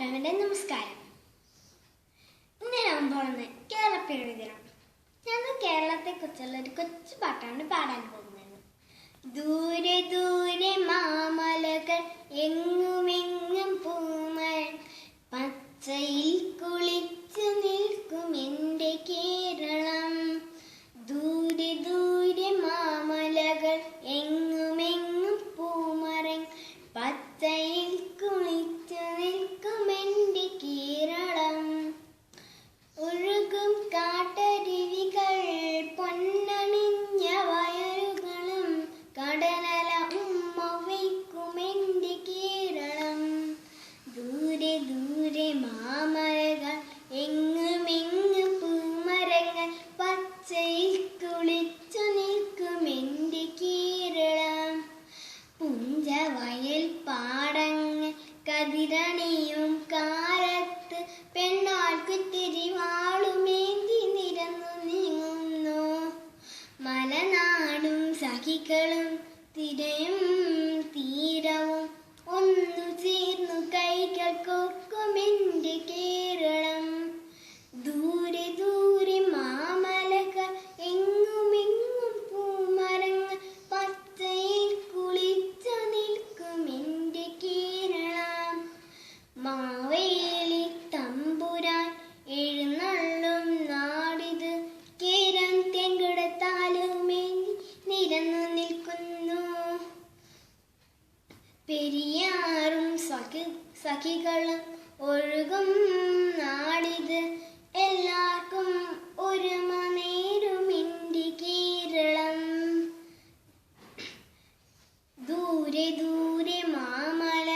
എല്ലാവർക്കും നമസ്കാരം. ഇന്ന് ഞാൻ പോകുന്നത് കേരളപ്പിറവി ദിനം. ഞാൻ കേരളത്തെ കുറിച്ചുള്ള ഒരു കൊച്ചു പാട്ടാണ് പാടാൻ പോകുന്നത്. ദൂരെ ദൂരെ മാമലകൾ, എങ്ങുമെങ്ങും പൂമഴ, പച്ചയിൽ കുളിച്ചു നിൽക്കും എൻ്റെ കേരളം. ദൂരെ ദൂരെ മാമലകൾ, എങ്ങുമെങ്ങും പൂമരം, പച്ചയിൽ കുളിച്ചു നിൽക്കും എൻ്റെ കേരളം. ഒഴുകും കാട്ടരുവികൾ, പൊന്നണിഞ്ഞ വയലുകളും, കടലല ഉമ്മ വയ്ക്കും എൻ്റെ കേരളം. ദൂരെ ദൂരെ മാമലകൾ, എങ്ങുമെങ്ങും പൂമരങ്ങൾ, പച്ചയിൽ കുളിച്ചു നിൽക്കും എൻ്റെ കേരളം. പുഞ്ചവയൽ പാടങ്ങൾ, കതിരണിയും കാലത്ത്, പെണ്ണാൾ കുത്തിരി വാളുമേന്തി നിരന്നു നീങ്ങുന്നു. മലനാടും സഖികളും തിരയും തീരവും ഒന്നു ചേർന്നു കൈകൾ കോർക്കും എൻ്റെ കേരളം. ദൂരെ ദൂരെ മാമലകൾ, എങ്ങുമെങ്ങും പൂമരങ്ങൾ, പച്ചയിൽ കുളിച്ചു നിൽക്കും എൻ്റെ കേരളം. മാവേലി തമ്പുരാൻ എഴുന്നള്ളും നാടിത്, കേരം തെങ്കുടത്താലുമേന്തി നിരന്നു നിൽക്കുന്നു. പെരിയാറും സഖികളും ഒഴുകും നാടിത്, എല്ലാവർക്കും ഒരുമ നേരും എൻ്റെ കേരളം. ദൂരെ ദൂരെ മാമല